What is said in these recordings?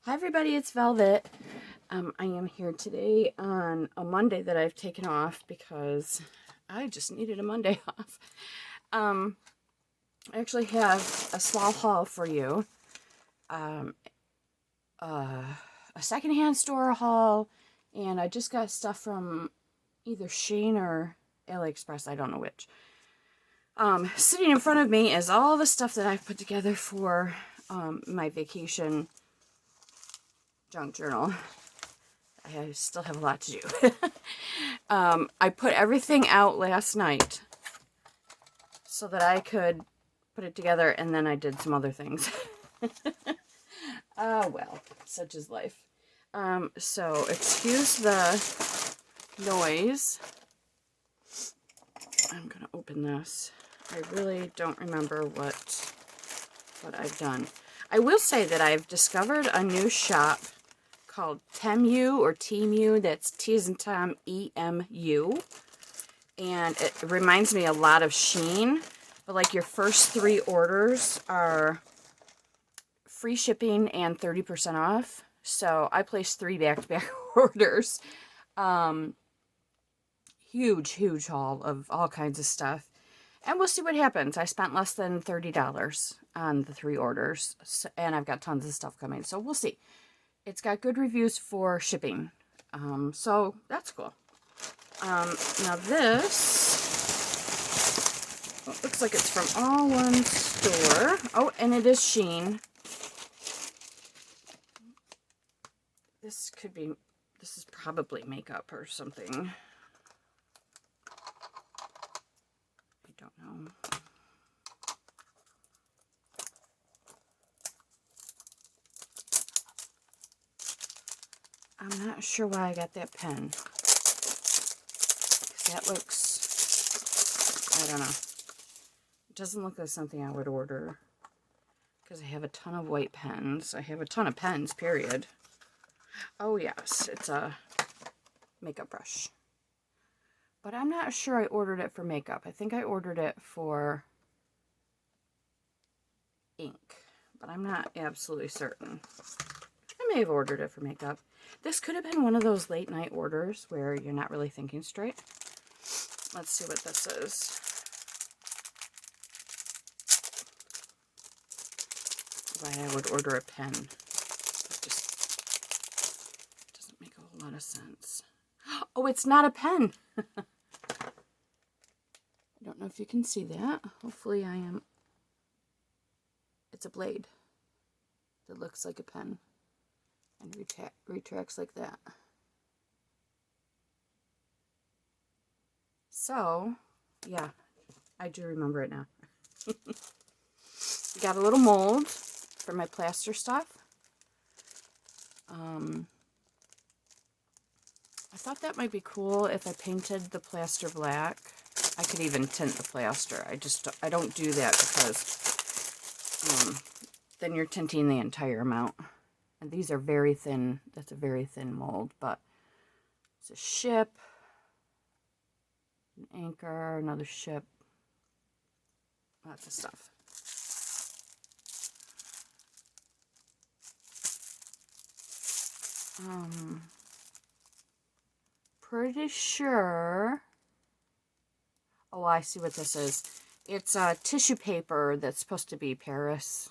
Hi everybody, it's Velvet. I am here today on a Monday that I've taken off because I just needed a Monday off. I actually have a small haul for you. A secondhand store haul, and I just got stuff from either Shein or AliExpress, I don't know which. Sitting in front of me is all the stuff that I've put together for my vacation junk journal. I still have a lot to do. I put everything out last night so that I could put it together, and then I did some other things. Oh well, such is life. So excuse the noise. I'm gonna open this. I really don't remember what I've done. I will say that I've discovered a new shop called Temu or Temu. That's T as in Tom, E-M-U. And it reminds me a lot of Shein. But like your first 3 orders are free shipping and 30% off. So I placed 3 back-to-back orders. Huge haul of all kinds of stuff. And we'll see what happens. I spent less than $30 on the 3 orders. And I've got tons of stuff coming. So we'll see. It's got good reviews for shipping. So that's cool. Now this looks like it's from all one store. Oh, and it is Shein. This is probably makeup or something. I don't know. I'm not sure why I got that pen. That looks, I don't know. It doesn't look like something I would order. Because I have a ton of white pens. I have a ton of pens, period. Oh yes, it's a makeup brush. But I'm not sure I ordered it for makeup. I think I ordered it for ink. But I'm not absolutely certain. I may have ordered it for makeup. This could have been one of those late night orders where you're not really thinking straight. Let's see what this is. Why I would order a pen. It just doesn't make a whole lot of sense. Oh, it's not a pen. I don't know if you can see that. Hopefully I am. It's a blade that looks like a pen and retracts like that. So, yeah, I do remember it now. Got a little mold for my plaster stuff. I thought that might be cool if I painted the plaster black. I could even tint the plaster. I don't do that because then you're tinting the entire amount. And these are very thin. That's a very thin mold, but it's a ship, an anchor, another ship, lots of stuff. Pretty sure. Oh, I see what this is. It's tissue paper that's supposed to be Paris.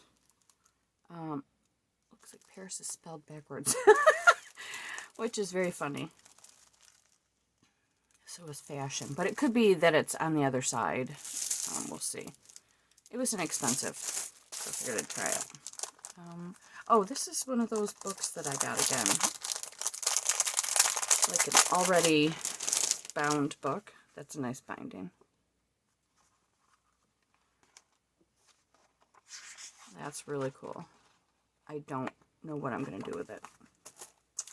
Looks like Paris is spelled backwards, which is very funny. So is fashion, but it could be that it's on the other side. We'll see. It was inexpensive, so I figured I'd try it. Oh, this is one of those books that I got again. Like an already bound book. That's a nice binding. That's really cool. I don't know what I'm going to do with it.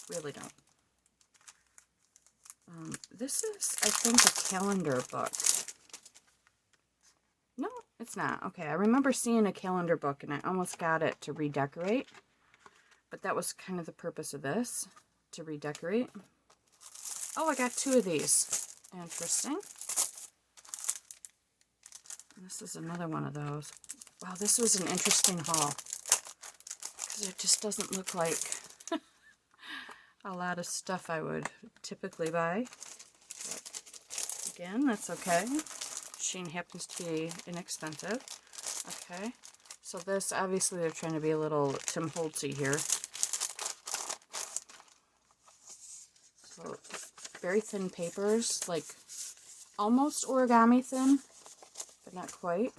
Really don't. This is, I think, a calendar book. No, it's not. Okay, I remember seeing a calendar book, and I almost got it to redecorate. But that was kind of the purpose of this, to redecorate. Oh, I got 2 of these. Interesting. And this is another one of those. Wow, this was an interesting haul. Because it just doesn't look like a lot of stuff I would typically buy. But again, that's okay. Shein happens to be inexpensive. Okay, so this, obviously they're trying to be a little Tim Holtzy here. So very thin papers, like almost origami thin, but not quite.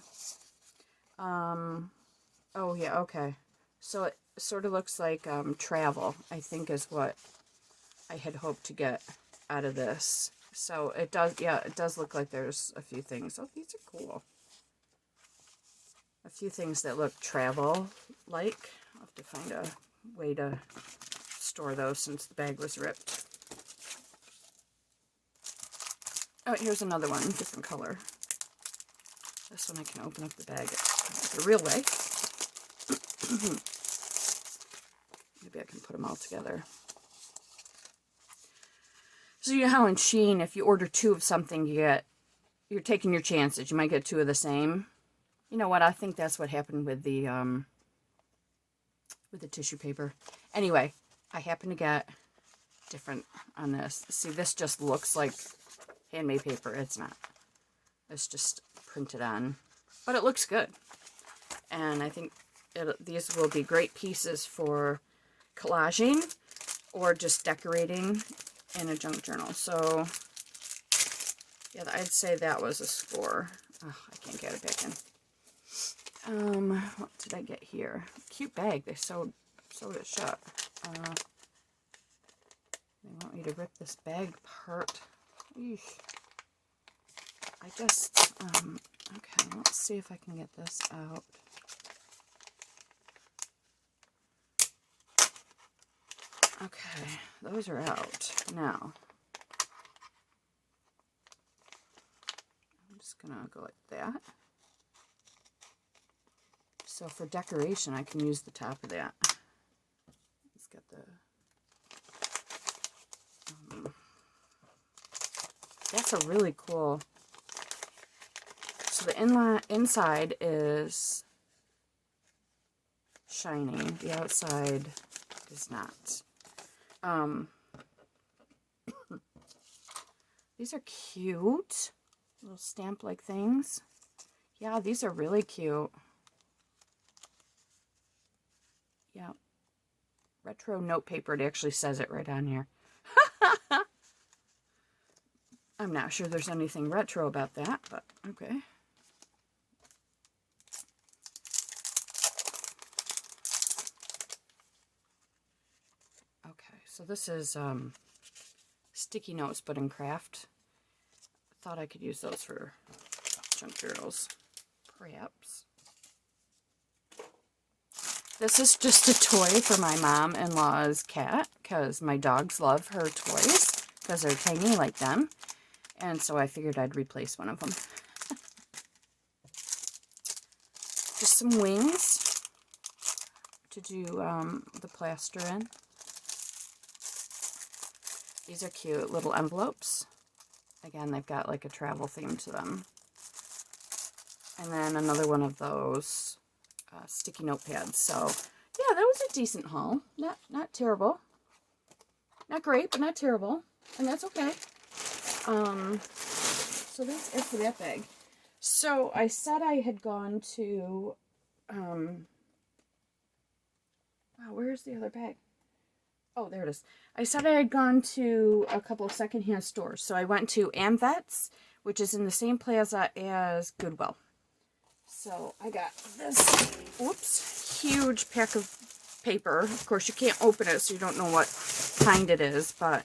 Oh yeah, okay. So it sort of looks like travel, I think is what I had hoped to get out of this. So it does, yeah, it does look like there's a few things. Oh, these are cool. A few things that look travel-like. I'll have to find a way to store those since the bag was ripped. Oh, here's another one, different color. This one I can open up the bag the real way. Maybe I can put them all together. So you know how in Shein, if you order 2 of something, you're taking your chances. You might get 2 of the same. You know what? I think that's what happened with the tissue paper. Anyway, I happen to get different on this. See, this just looks like handmade paper. It's not. It's just printed on, but it looks good. And I think these will be great pieces for collaging or just decorating in a junk journal. So yeah, I'd say that was a score. Oh, I can't get it back in. What did I get here? Cute bag. They sewed it shut. They want me to rip this bag apart. Eesh. I just, okay, let's see if I can get this out. Okay, those are out. Now, I'm just gonna go like that. So for decoration, I can use the top of that. Let's get the, that's a really cool, so the inside is shiny, the outside is not. These are cute, little stamp-like things. Yeah, these are really cute. Yeah, retro note paper. It actually says it right on here. I'm not sure there's anything retro about that, but okay. Okay, so this is sticky notes, but in craft. I thought I could use those for junk journals, perhaps. This is just a toy for my mom-in-law's cat, because my dogs love her toys, because they're tiny like them. And so I figured I'd replace one of them. Just some wings to do the plaster in. These are cute little envelopes. Again, they've got like a travel theme to them. And then another one of those sticky notepads. So yeah, that was a decent haul. Not terrible. Not great, but not terrible. And that's okay. So that's it for that bag. So I said I had gone to, wow, where's the other bag? Oh, there it is. I said I had gone to a couple of secondhand stores. So I went to Amvets, which is in the same plaza as Goodwill. So I got this, whoops, huge pack of paper. Of course, you can't open it, so you don't know what kind it is, but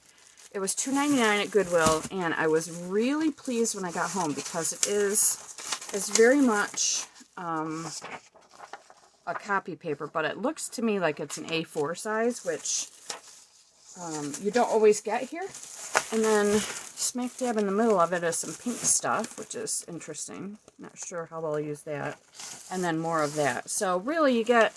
it was $2.99 at Goodwill, and I was really pleased when I got home because it's very much a copy paper, but it looks to me like it's an A4 size, which you don't always get here. And then smack dab in the middle of it is some pink stuff, which is interesting. Not sure how I'll use that. And then more of that. So really you get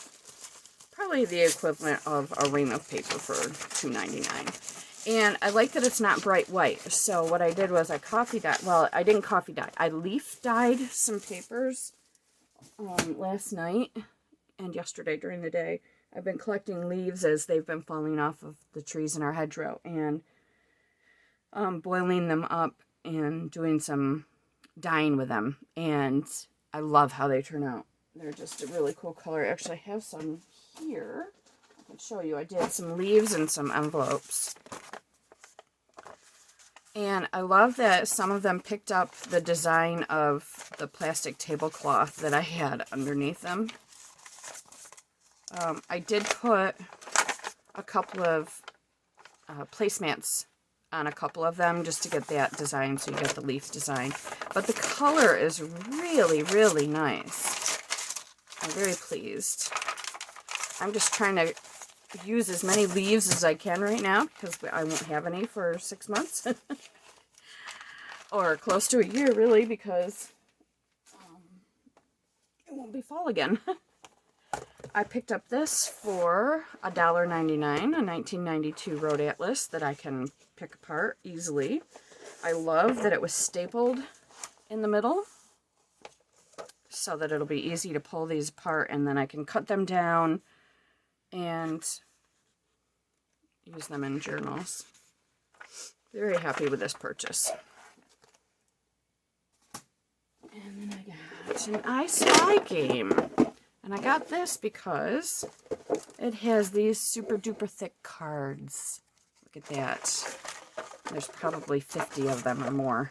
probably the equivalent of a ream of paper for $2.99. And I like that it's not bright white. So what I did was I coffee dyed, well, I didn't coffee dye. I leaf dyed some papers last night and yesterday during the day. I've been collecting leaves as they've been falling off of the trees in our hedgerow, and boiling them up and doing some dyeing with them, and I love how they turn out. They're just a really cool color. Actually, I have some here. I can show you. I did some leaves and some envelopes. And I love that some of them picked up the design of the plastic tablecloth that I had underneath them. I did put a couple of placemats on a couple of them just to get that design, so you get the leaf design. But the color is really, really nice. I'm very pleased. I'm just trying to use as many leaves as I can right now, because I won't have any for 6 months. Or close to a year, really, because it won't be fall again. I picked up this for $1.99, a 1992 Road Atlas that I can pick apart easily. I love that it was stapled in the middle, so that it'll be easy to pull these apart, and then I can cut them down and use them in journals. Very happy with this purchase. And then I got an I Spy game. And I got this because it has these super duper thick cards. Look at that. There's probably 50 of them or more.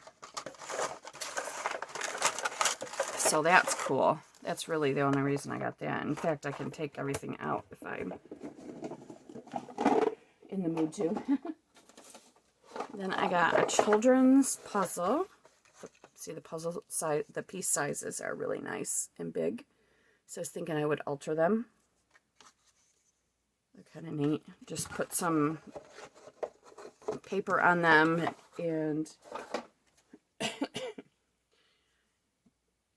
So that's cool. That's really the only reason I got that. In fact, I can take everything out if I'm in the mood to. Then I got a children's puzzle. See, the puzzle size, the piece sizes are really nice and big. So I was thinking I would alter them. They're kind of neat. Just put some paper on them and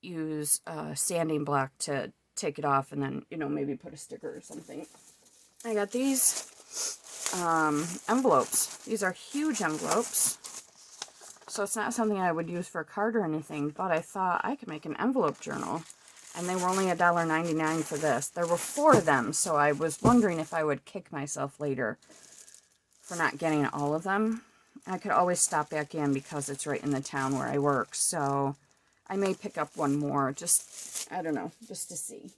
use a sanding block to take it off, and then, you know, maybe put a sticker or something. I got these envelopes. These are huge envelopes. So it's not something I would use for a card or anything, but I thought I could make an envelope journal. And they were only $1.99 for this. There were 4 of them, so I was wondering if I would kick myself later for not getting all of them. I could always stop back in because it's right in the town where I work. So I may pick up one more, just, I don't know, just to see.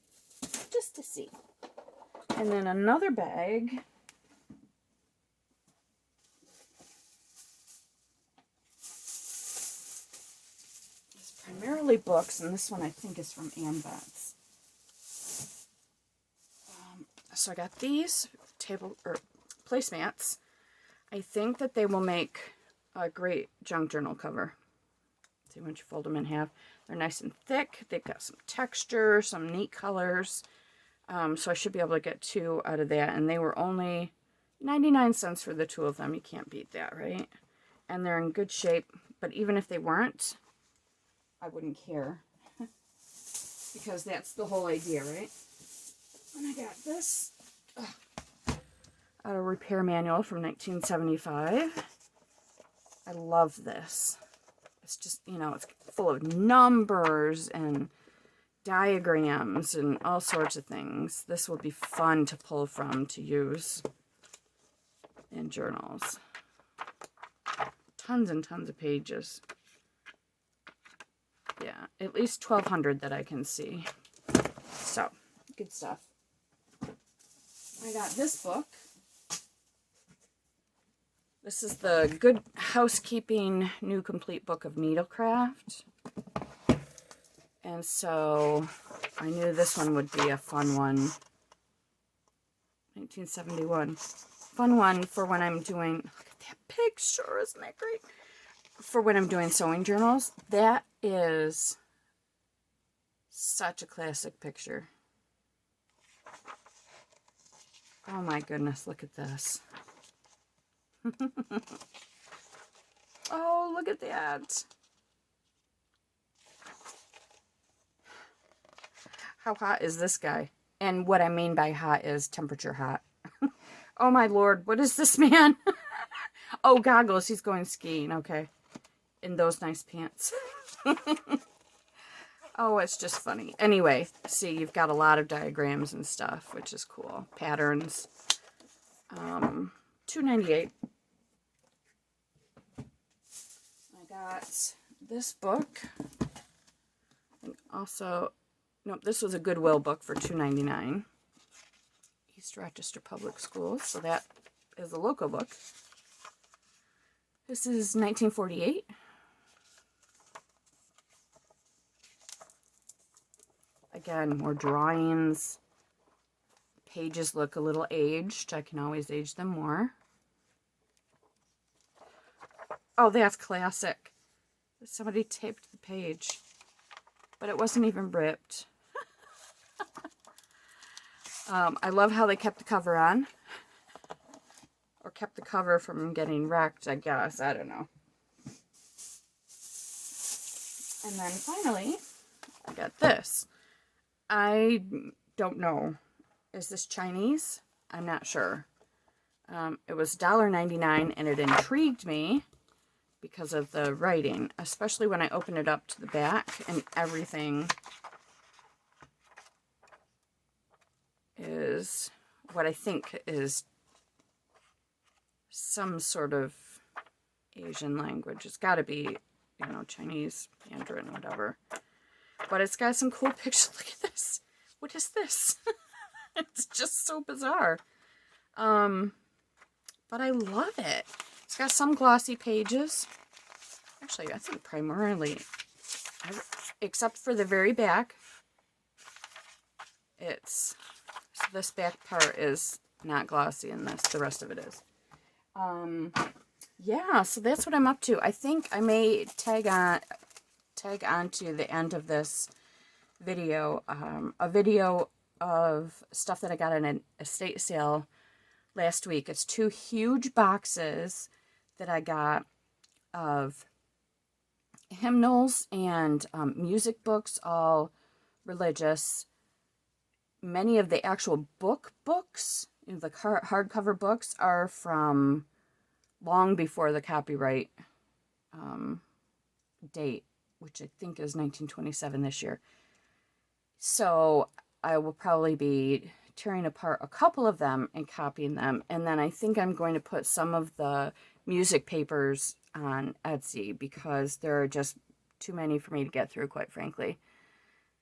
Just to see. And then another bag. Primarily books, and this one I think is from Amvets. So I got these table or placemats. I think that they will make a great junk journal cover. See, once you fold them in half, they're nice and thick. They've got some texture, some neat colors. So I should be able to get 2 out of that, and they were only 99 cents for the 2 of them. You can't beat that, right? And they're in good shape, but even if they weren't, I wouldn't care, because that's the whole idea, right? And I got this a repair manual from 1975. I love this. It's just, you know, it's full of numbers and diagrams and all sorts of things. This will be fun to pull from to use in journals. Tons and tons of pages. Yeah, at least 1,200 that I can see. So, good stuff. I got this book. This is the Good Housekeeping New Complete Book of Needlecraft. And so, I knew this one would be a fun one. 1971. Fun one for when I'm doing... Look at that picture, isn't that great? For when I'm doing sewing journals. That is such a classic picture. Oh my goodness, look at this. Oh, look at that. How hot is this guy? And what I mean by hot is temperature hot. Oh my lord, what is this man? Oh, goggles, he's going skiing, okay. In those nice pants. Oh, it's just funny. Anyway, see, you've got a lot of diagrams and stuff, which is cool. Patterns. $2.98. I got this book. And also, nope, this was a Goodwill book for $2.99. East Rochester Public Schools. So that is a local book. This is 1948. Again, more drawings. Pages look a little aged. I can always age them more. Oh, that's classic. Somebody taped the page, but it wasn't even ripped. I love how they kept the cover on. Or kept the cover from getting wrecked, I guess. I don't know. And then finally, I got this. I don't know. Is this Chinese? I'm not sure. It was $1.99 and it intrigued me because of the writing, especially when I opened it up to the back and everything is what I think is some sort of Asian language. It's got to be, you know, Chinese, Mandarin, whatever. But it's got some cool pictures. Look at this. What is this? It's just so bizarre. But I love it. It's got some glossy pages. Actually, I think primarily, except for the very back, it's, so this back part is not glossy and the rest of it is. Yeah, so that's what I'm up to. I think I may tag on to the end of this video, a video of stuff that I got in an estate sale last week. It's 2 huge boxes that I got of hymnals and music books, all religious. Many of the actual books, you know, the hardcover books, are from long before the copyright date, which I think is 1927 this year. So I will probably be tearing apart a couple of them and copying them. And then I think I'm going to put some of the music papers on Etsy because there are just too many for me to get through, quite frankly.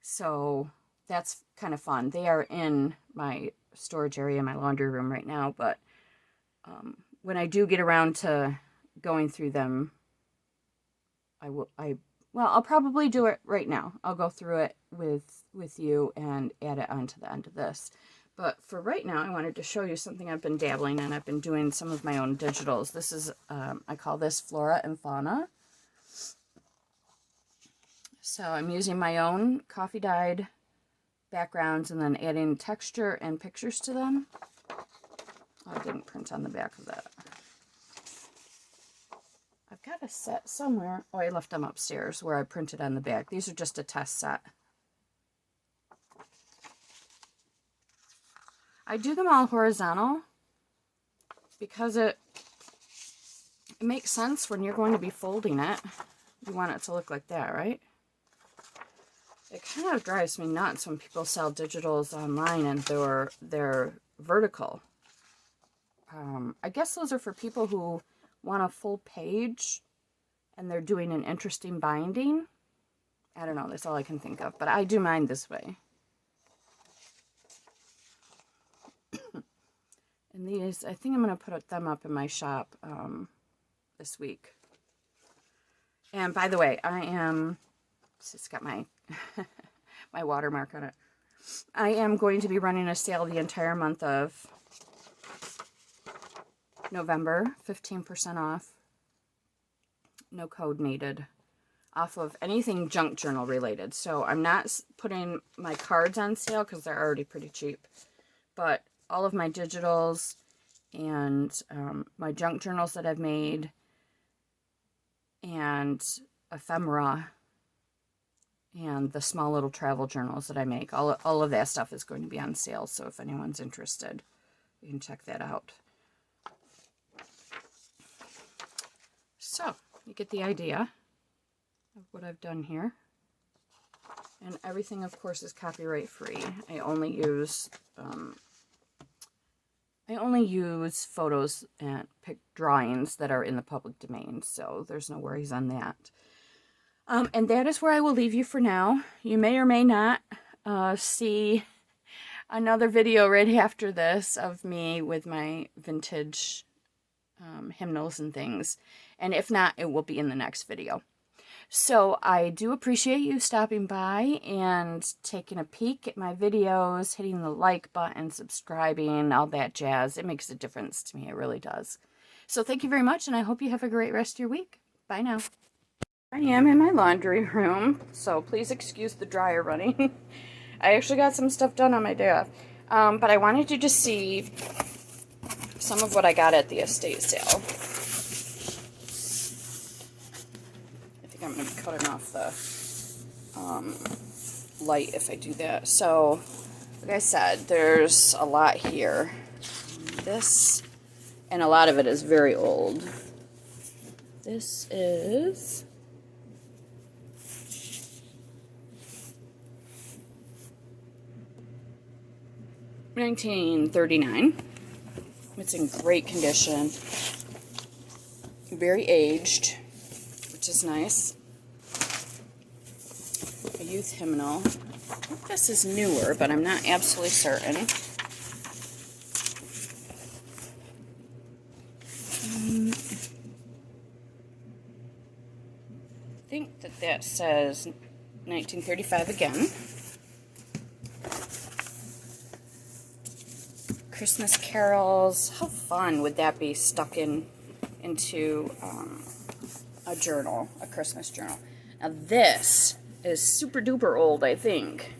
So that's kind of fun. They are in my storage area, my laundry room right now, but when I do get around to going through them, I'll probably do it right now. I'll go through it with you and add it onto the end of this. But for right now, I wanted to show you something I've been dabbling in. I've been doing some of my own digitals. This is, I call this Flora and Fauna. So I'm using my own coffee dyed backgrounds and then adding texture and pictures to them. Oh, I didn't print on the back of that. I've got a set somewhere. Oh, I left them upstairs where I printed on the back. These are just a test set. I do them all horizontal because it makes sense when you're going to be folding it. You want it to look like that, right? It kind of drives me nuts when people sell digitals online and they're vertical. I guess those are for people who want a full page and they're doing an interesting binding. I don't know, that's all I can think of, but I do mine this way. And these, I think I'm going to put them up in my shop this week. And by the way, it's got my my watermark on it. I am going to be running a sale the entire month of November, 15% off. No code needed. Off of anything junk journal related. So I'm not putting my cards on sale because they're already pretty cheap. But all of my digitals and my junk journals that I've made and ephemera and the small little travel journals that I make, all of that stuff is going to be on sale. So if anyone's interested, you can check that out. So you get the idea of what I've done here. And everything, of course, is copyright free. I only use photos and drawings that are in the public domain, so there's no worries on that. And that is where I will leave you for now. You may or may not see another video right after this of me with my vintage hymnals and things. And if not, it will be in the next video. So I do appreciate you stopping by and taking a peek at my videos, hitting the like button, subscribing, all that jazz. It makes a difference to me. It really does. So thank you very much, and I hope you have a great rest of your week. Bye now. I am in my laundry room, so please excuse the dryer running. I actually got some stuff done on my day off. But I wanted you to see some of what I got at the estate sale. I'm going to be cutting off the light if I do that. So, like I said, there's a lot here. This, and a lot of it is very old. This is $1939. It's in great condition. Very aged, which is nice. A youth hymnal. I think this is newer, but I'm not absolutely certain. I think that says 1935 again. Christmas carols. How fun would that be stuck into a journal, a Christmas journal. Now this is super duper old, I think.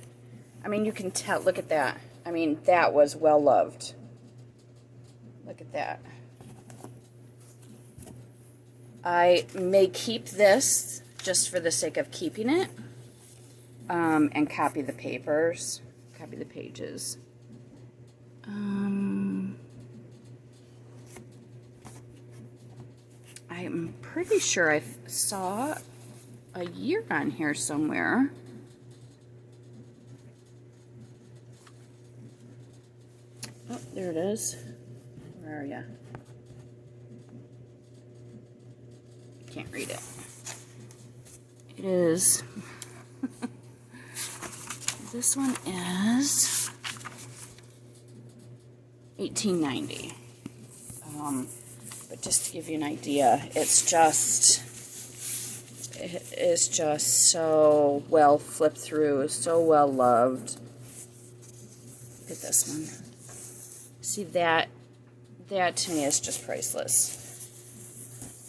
I mean, you can tell, look at that. I mean, that was well loved. Look at that. I may keep this just for the sake of keeping it, and copy the papers, copy the pages. I'm pretty sure I saw a year on here somewhere. Oh, there it is. Where are ya? Can't read it. It is. This one is 1890. But just to give you an idea, it is just so well flipped through, so well loved. Look at this one. See that to me is just priceless.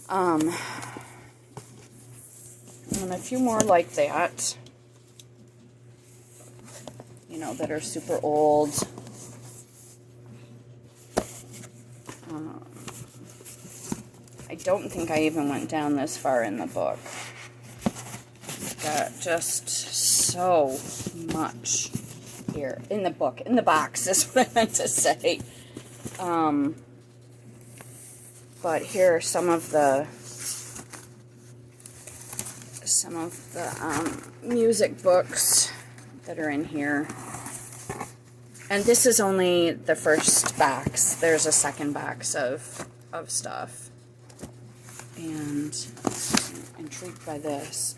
And a few more like that, you know, that are super old. I don't think I even went down this far in the book. It's got just so much here. In the book. In the box is what I meant to say. But here are some of the music books that are in here. And this is only the first box. There's a second box of stuff. And I'm intrigued by this.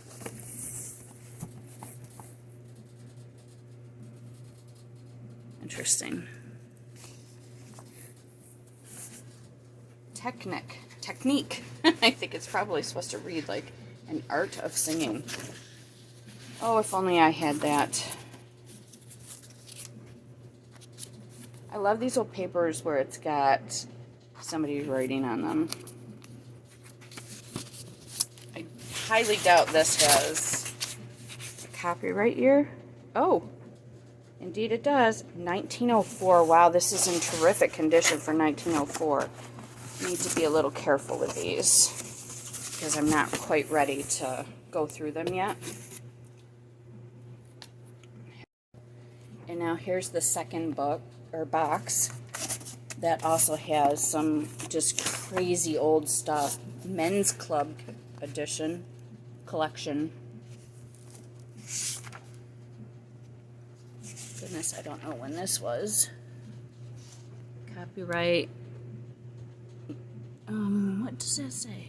Interesting. Technique. I think it's probably supposed to read like an art of singing. Oh, if only I had that. I love these old papers where it's got somebody writing on them. I highly doubt this has a copyright year. Oh, indeed it does. 1904. Wow, this is in terrific condition for 1904. Need to be a little careful with these because I'm not quite ready to go through them yet. And now here's the second book or box that also has some just crazy old stuff. Men's Club edition collection. Goodness, I don't know when this was. Copyright. What does that say?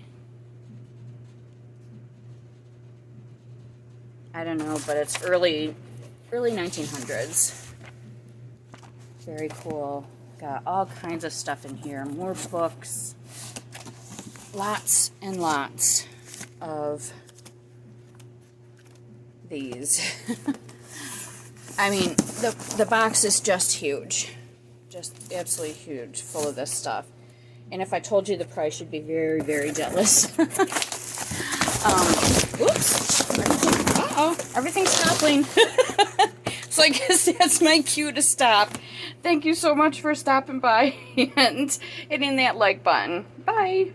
I don't know, but it's early 1900s. Very cool. Got all kinds of stuff in here. More books. Lots and lots of these. I mean, the box is just huge. Just absolutely huge, full of this stuff. And if I told you the price, you'd be very, very jealous. Oops. Uh-oh. Everything's toppling. So I guess that's my cue to stop. Thank you so much for stopping by and hitting that like button. Bye.